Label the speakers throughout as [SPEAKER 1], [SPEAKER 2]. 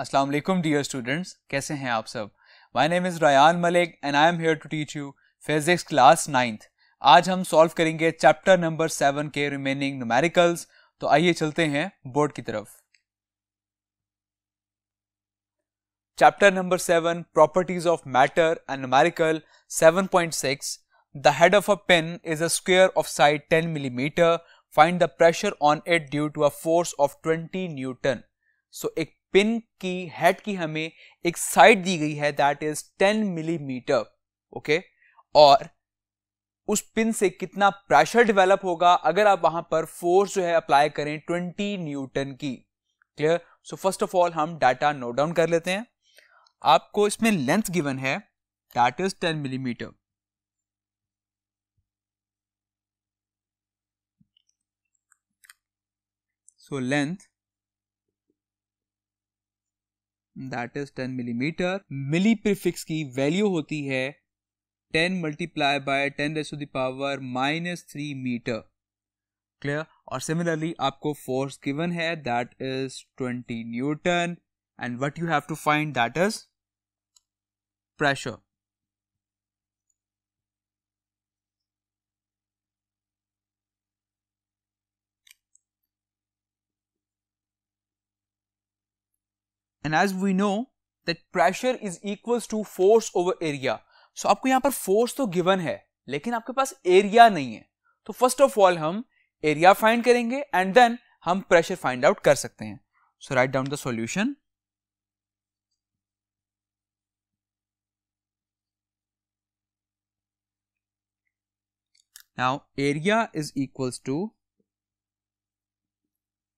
[SPEAKER 1] अस्सलाम वालेकुम dear students, कैसे हैं आप सब। My name is Ryan Malik and I am here to teach you physics class 9th। आज हम सॉल्व करेंगे चैप्टर नंबर 7 के रिमेनिंग न्यूमेरिकल्स। तो आइए चलते हैं बोर्ड की तरफ। Chapter number 7 properties of matter and numerical 7.6। The head of a pin is a square of side 10 millimeter. Find the pressure on it due to a force of 20 Newton. So एक pin की head की हमें एक side दी गई है that is 10 millimetre. Okay, और उस pin से कितना प्रेशर डेवलप होगा अगर आप वहां पर फोर्स जो है अप्लाई करें 20 न्यूटन की। Clear. So first of all हम डाटा नोट डाउन कर लेते हैं। आपको इसमें लेंथ गिवन है that is 10 millimetre. So length that is 10 millimetre. Milli prefix की वैल्यू होती है 10 multiply by 10 raise to the power -3 metre. Clear. और सिमिलरली आपको फोर्स गिवन है that is 20 newton and what you have to find that is pressure. And as we know that pressure is equals to force over area. So आपको यहां पर force तो given है लेकिन आपके पास एरिया नहीं है। तो फर्स्ट ऑफ ऑल हम एरिया फाइंड करेंगे एंड देन हम प्रेशर फाइंड आउट कर सकते हैं। So write down the solution. Now area is equals to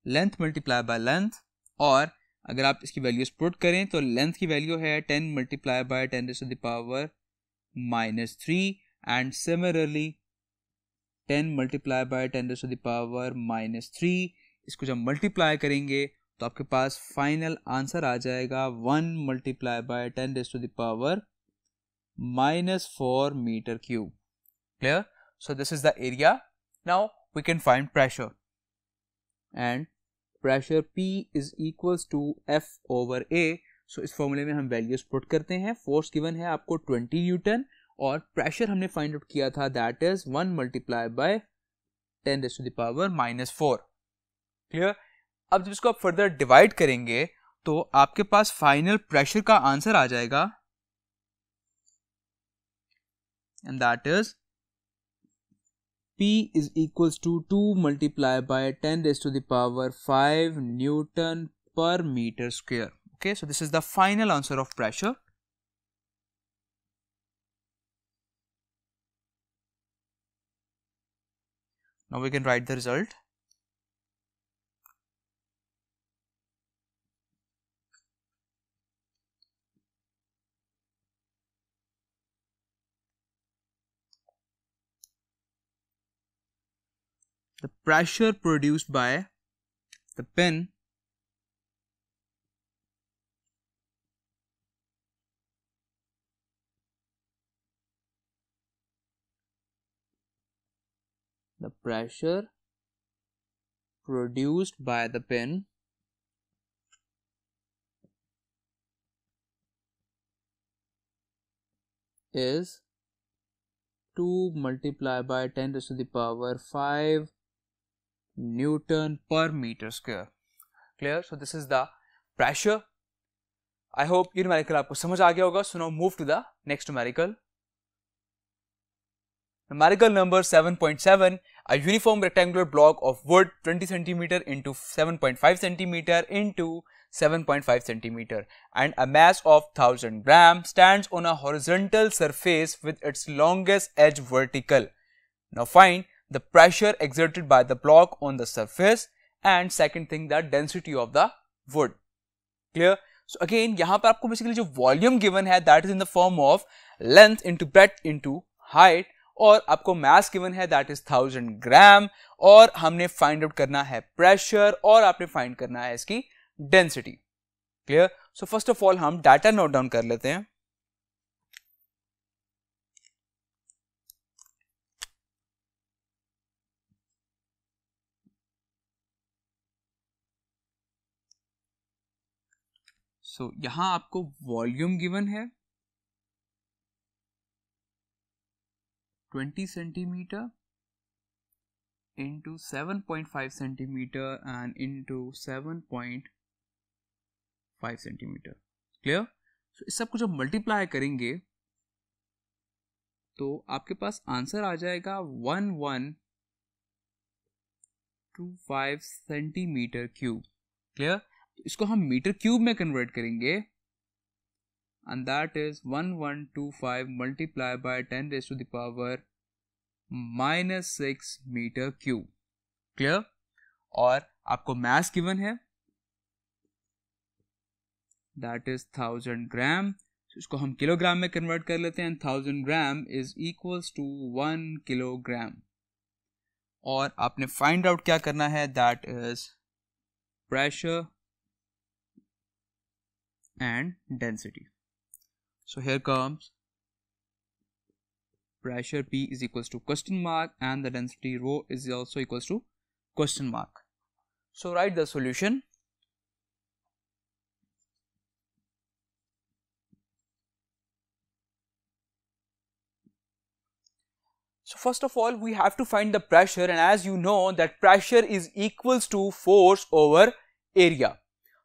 [SPEAKER 1] length multiply by length, और अगर आप इसकी वैल्यूज पुट करें तो लेंथ की वैल्यू है 10 multiply by 10 raise to the power -3 and similarly 10 multiply by 10 raise to the power -3। इसको जब मल्टीप्लाई करेंगे तो आपके पास फाइनल आंसर आ जाएगा 1 multiply by 10 raise to the power -4 metre cube. Clear. So this is the area. Now we can find pressure and pressure P is equals to F over A। So इस फॉर्मूले में हम values put करते हैं। Force given है आपको 20 Newton और pressure हमने फाइंड आउट किया था that is 1 multiply by 10 raise to the power -4। Clear. अब जब इसको आप फर्दर डिवाइड करेंगे तो आपके पास फाइनल प्रेशर का आंसर आ जाएगा and that is P is equals to 2 multiplied by 10 raised to the power 5 Newton per meter square. Okay, so this is the final answer of pressure. Now we can write the result. The pressure produced by the pin is 2 multiplied by 10 raised to the power 5 Newton per meter square. Clear? So this is the pressure. I hope ये numerical आपको समझ आ गया होगा. So now move to the next numerical. Numerical number 7.7. A uniform rectangular block of wood 20 cm into 7.5 cm into 7.5 cm and a mass of 1000 gram stands on a horizontal surface with its longest edge vertical. Now find the pressure exerted by the block on the surface and second thing the density of the wood. Clear? So again यहाँ पर आपको basically जो volume given है that is in the form of length into breadth into height और आपको mass given है that is 1000 ग्राम और हमने find out करना है pressure और आपने find करना है इसकी density. Clear? So first of all हम data note down कर लेते हैं. सो यहां आपको वॉल्यूम गिवन है 20 centimetre into 7.5 centimeter and into 7.5 centimeter. Clear? so, इस सब को जब मल्टीप्लाई करेंगे तो आपके पास आंसर आ जाएगा 1125 सेंटीमीटर क्यूब. क्लियर? इसको हम मीटर क्यूब में कन्वर्ट करेंगे and that is 1125 multiplied by 10 raised to the power -6 metre cube. Clear? और आपको मास गिवन है दैट इज 1000 ग्राम. इसको हम किलोग्राम में कन्वर्ट कर लेते हैं. 1000 gram is equals to 1 kilogram. और आपने फाइंड आउट क्या करना है, that is pressure and density. So here comes pressure P is equals to question mark and the density rho is also equals to question mark. So write the solution. So first of all we have to find the pressure, and as you know that pressure is equals to force over area.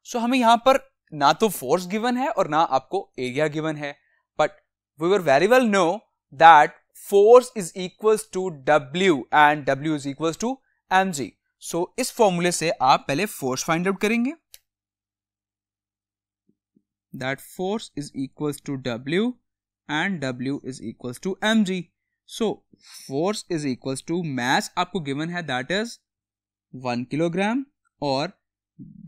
[SPEAKER 1] So हमें यहाँ पर ना तो force given है और ना आपको area given है, but we will very well know that force is equals to W and W is equals to mg. So इस फॉर्मूले से आप पहले force find out करेंगे. That force is equals to W and W is equals to mg. So force is equals to mass आपको given है that is 1 kilogram और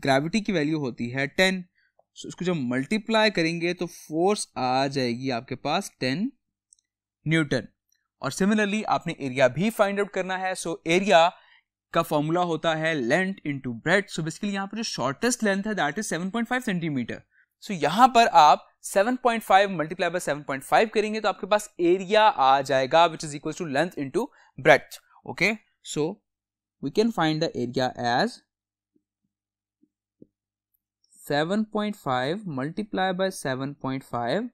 [SPEAKER 1] gravity की वैल्यू होती है 10. So इसको जब मल्टीप्लाई करेंगे तो फोर्स आ जाएगी आपके पास 10 न्यूटन. और सिमिलरली आपने एरिया भी फाइंड आउट करना है. सो एरिया का फॉर्मूला होता है length into breadth. So basically यहाँ पर जो शॉर्टेस्ट लेंथ है दैट इज 7.5 सेंटीमीटर. सो यहाँ पर आप 7.5 मल्टीप्लाई बाय 7.5 करेंगे तो आपके पास एरिया आ जाएगा which is equal to length into breadth. Okay, so we can find the area as 7.5 multiplied by 7.5,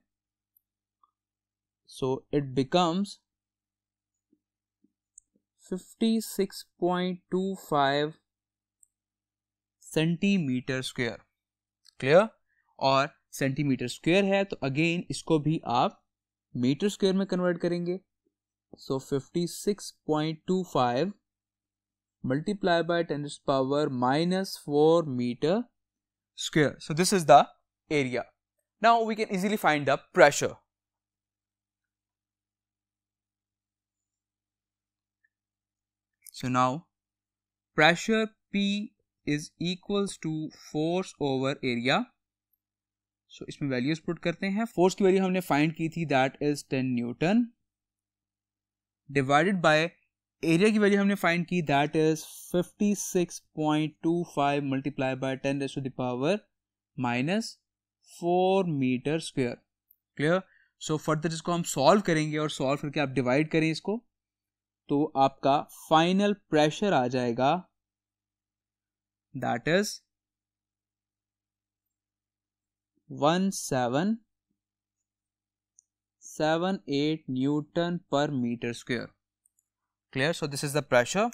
[SPEAKER 1] so it becomes 56.25 centimetre square. Clear? और सेंटीमीटर स्क्वायर है तो अगेन इसको भी आप मीटर स्क्वायर में कन्वर्ट करेंगे. सो 56.25 multiplied by 10 to the power -4 meter square. So this is the area. Now we can easily find the pressure. So now pressure P is equals to force over area. So इसमें values put करते हैं. Force की value हमने find की थी that is 10 newton divided by area की value हमने find की that is 56.25 multiply by 10 raise to the power -4 metre square. Clear? So further इसको हम सॉल्व करेंगे और सॉल्व करके आप डिवाइड करें इसको तो आपका फाइनल प्रेशर आ जाएगा that is 1778 newton per metre square. Clear? So this is the pressure.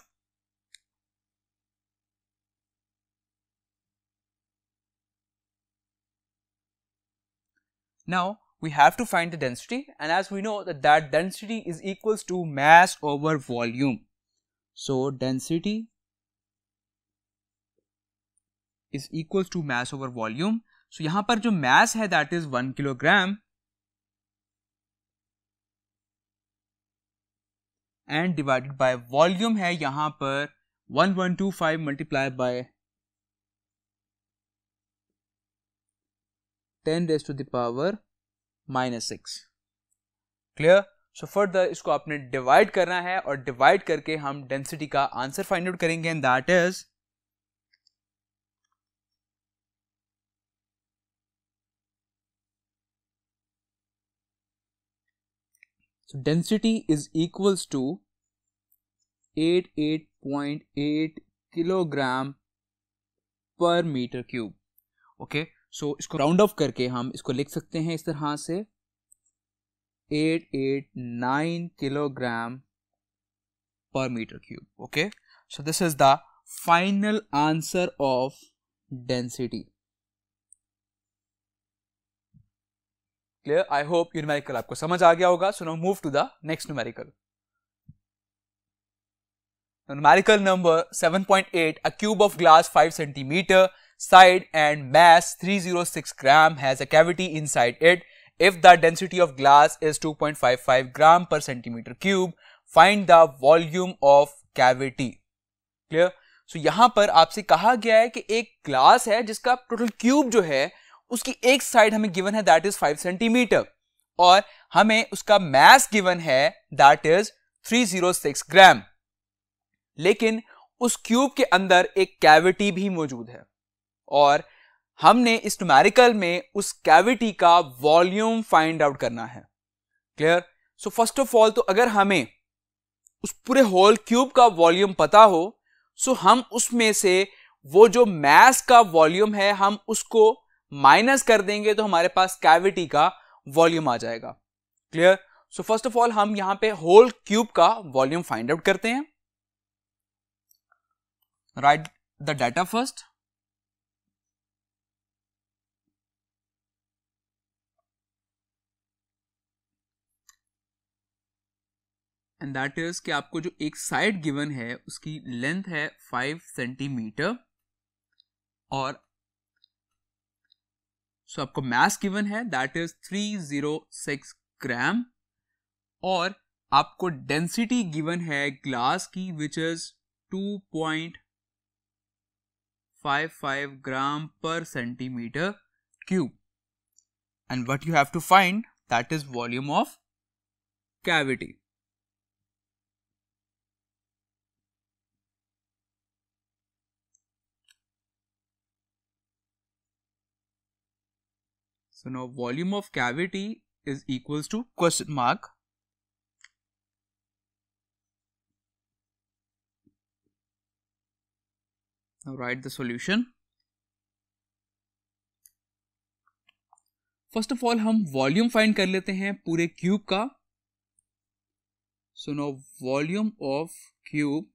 [SPEAKER 1] Now we have to find the density, and as we know that density is equals to mass over volume. So density is equals to mass over volume. So यहाँ पर जो mass है that is 1 kilogram and divided by volume है यहाँ पर 1125 multiplied by 10 raised to the power -6. Clear? So further इसको आपने divide करना है और डिवाइड करके हम डेंसिटी का आंसर फाइंड आउट करेंगे and that is so density is equals to 88.8 kilogram per meter cube. Okay, सो इसको राउंड ऑफ करके हम इसको लिख सकते हैं इस तरह से 889 kilogram per meter cube. Okay, so this is the final answer of density. Clear? I hope numerical आपको समझ आ गया होगा. So now move to the next numerical. Numerical number 7.8. A cube of glass 5 centimeter side and mass 306 gram has a cavity inside it. If the density of glass is 2.55 gram per centimeter cube, find the volume of cavity. Clear? So यहाँ पर आपसे कहा गया है कि एक glass है जिसका टोटल क्यूब जो है उसकी एक साइड हमें गिवन है दैट इज 5 सेंटीमीटर और हमें उसका मास गिवन है दैट इज 306 ग्राम, लेकिन उस क्यूब के अंदर एक कैविटी भी मौजूद है और हमने इस न्यूमेरिकल में उस कैविटी का वॉल्यूम फाइंड आउट करना है. Clear? So first of all तो अगर हमें उस पूरे होल क्यूब का वॉल्यूम पता हो सो हम उसमें से वो जो मास का वॉल्यूम है हम उसको माइनस कर देंगे तो हमारे पास कैविटी का वॉल्यूम आ जाएगा. Clear? So first of all हम यहां पे होल क्यूब का वॉल्यूम फाइंड आउट करते हैं. Right the data first. And that is कि आपको जो एक साइड गिवन है उसकी लेंथ है 5 सेंटीमीटर और सो आपको मास गिवन है दैट इज 306 ग्राम और आपको डेंसिटी गिवन है ग्लास की which is 2.55 gram per centimetre cube and what you have to find that is volume of cavity. So now volume of cavity is equals to question mark. Now write the solution. First of all हम volume find कर लेते हैं पूरे cube का. So now volume of cube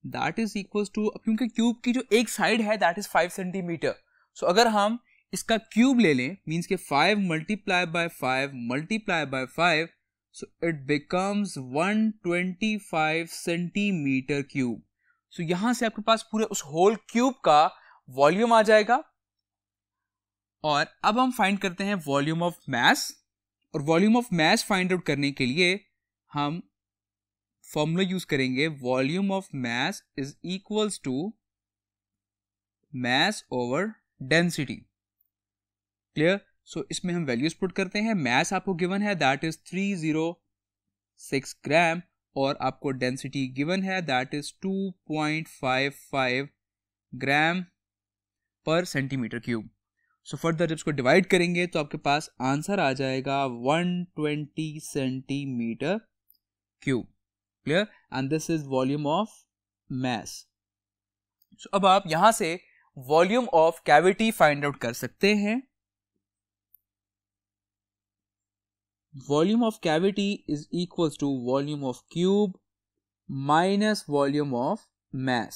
[SPEAKER 1] that is equals to, क्योंकि cube की जो एक साइड है that is 5 सेंटीमीटर. So अगर हम इसका क्यूब ले लें मीन्स के 5 multiply by 5 multiply by 5 so it becomes 125 centimetre cube. So यहां से आपके पास पूरे उस होल क्यूब का वॉल्यूम आ जाएगा. और अब हम फाइंड करते हैं वॉल्यूम ऑफ मास और volume of mass find out करने के लिए हम फॉर्मूला यूज करेंगे volume of mass is equals to mass over density. Clear? So इसमें हम वैल्यूज पुट करते हैं. मास आपको गिवन है दैट इज 306 ग्राम और आपको डेंसिटी गिवन है that is 2.55 gram per centimetre cube. So further जब इसको डिवाइड करेंगे तो आपके पास आंसर आ जाएगा 120 centimetre cube. Clear? And this is volume of mass. So अब आप यहां से volume of cavity find out कर सकते हैं. Volume of cavity is equals to volume of cube minus volume of mass.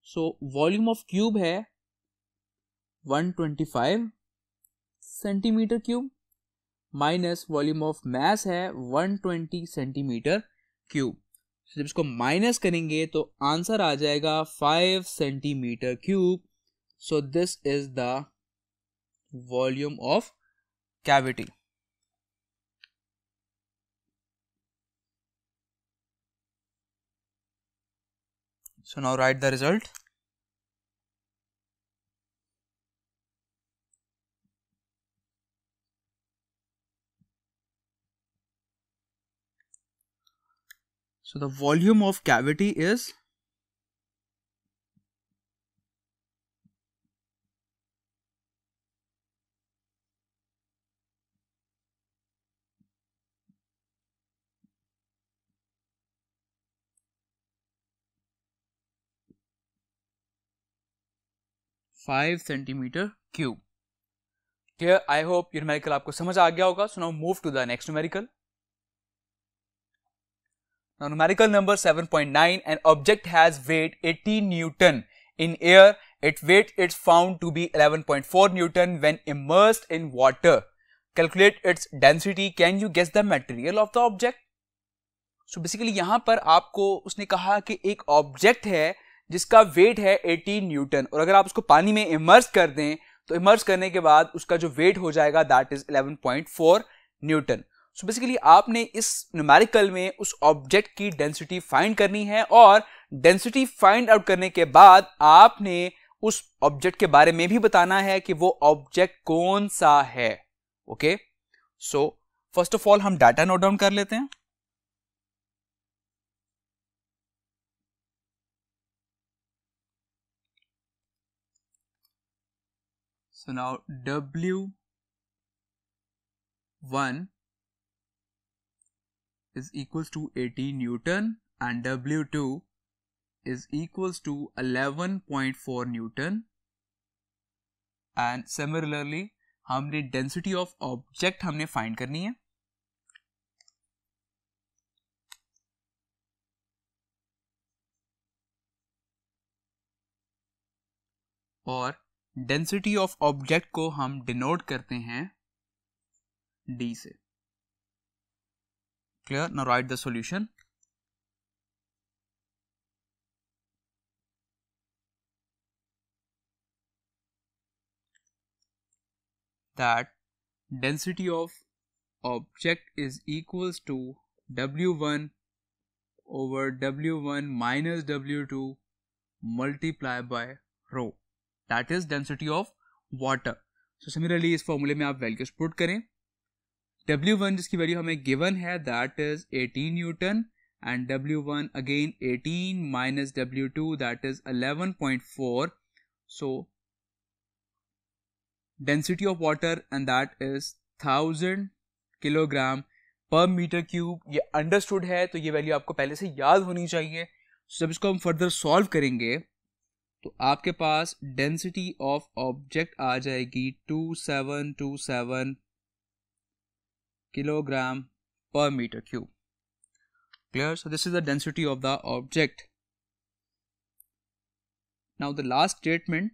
[SPEAKER 1] So volume of cube है 125 centimetre cube minus volume of मास है 120 centimetre cube. जब इसको माइनस करेंगे तो आंसर आ जाएगा 5 centimetre cube. So this is the volume of cavity. So now write the result. So the volume of cavity is 5 centimetre cube. Here I hope your numerical आपको समझ आ गया होगा. So now move to the next numerical. Now numerical number 7.9, an object has weight 80 Newton in air. Its weight is found to be 11.4 Newton when immersed in water. Calculate its density. Can you guess the material of the object? So basically यहाँ पर आपको उसने कहा कि एक object है जिसका wait है 80 न्यूटन, और अगर आप उसको पानी में इमर्स कर दें तो इमर्स करने के बाद उसका जो वेट हो जाएगा that is 11.4 Newton. So basically आपने इस न्यूमेरिकल में उस ऑब्जेक्ट की डेंसिटी फाइंड करनी है, और डेंसिटी फाइंड आउट करने के बाद आपने उस ऑब्जेक्ट के बारे में भी बताना है कि वो ऑब्जेक्ट कौन सा है. Okay, so first of all हम डाटा नोट डाउन कर लेते हैं. So now W1 is equals to 80 Newton and W2 is equals to 11.4 Newton, and similarly हमने density of object हमने find करनी है. और डेंसिटी ऑफ ऑब्जेक्ट को हम डिनोट करते हैं D से. Clear? Now write the solution. That density of object is equals to W1 over W1 minus W2 multiplied by rho. That is density of water. So similarly इस फॉर्मूले में आप values put करें. W1 जिसकी value हमें given है that is 18 Newton, and W1 again 18 minus W2 that is 11.4. So density of water and that is 1000 kilogram per metre cube. ये understood है, तो ये वैल्यू आपको पहले से याद होनी चाहिए. जब इसको हम फर्दर सॉल्व करेंगे तो आपके पास डेंसिटी ऑफ ऑब्जेक्ट आ जाएगी 2727 kilogram per metre cube. Clear? So this is the density of the object. Now the last statement,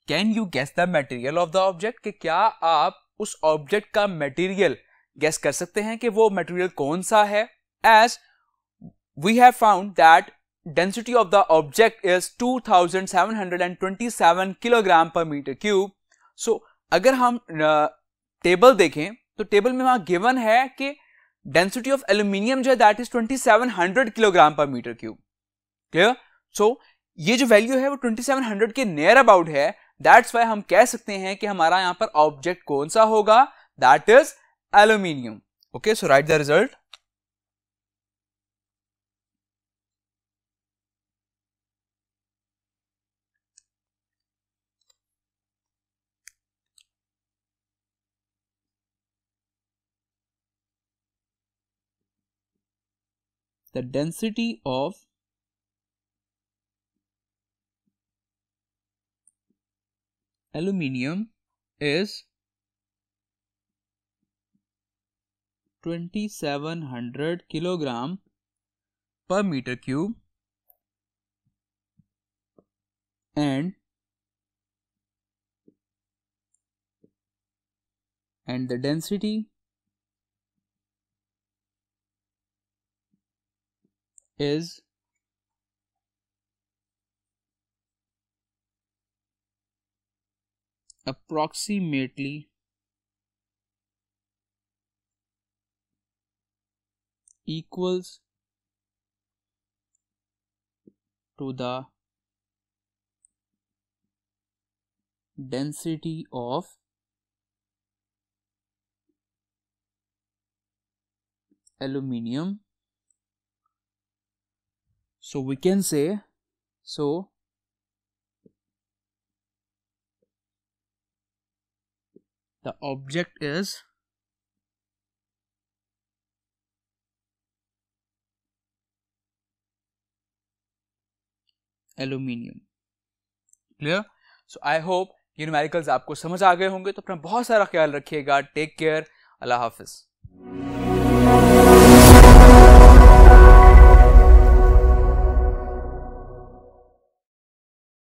[SPEAKER 1] can you guess the material of the object, कि क्या आप उस ऑब्जेक्ट का मटेरियल गेस कर सकते हैं कि वो मटेरियल कौन सा है. As we have found that density of the object is 2727 kilogram per metre cube. So अगर हम टेबल देखें तो टेबल में वहां गिवन है कि डेंसिटी ऑफ एल्यूमिनियम जो है that is 2700 kilogram per metre cube. Clear? सो ये जो वैल्यू है वो 2700 के नियर अबाउट है. दैट्स वाई हम कह सकते हैं कि हमारा यहां पर ऑब्जेक्ट कौन सा होगा, that is aluminium. Okay, so right the result. The density of aluminium is 2700 kilogram per meter cube, and the density is approximately equals to the density of aluminium. So we can say, so the object is aluminium. Clear? So I hope ये numericals आपको समझ आ गए होंगे। तो अपना बहुत सारा ख्याल रखिएगा। Take care. अल्लाह हाफिज़।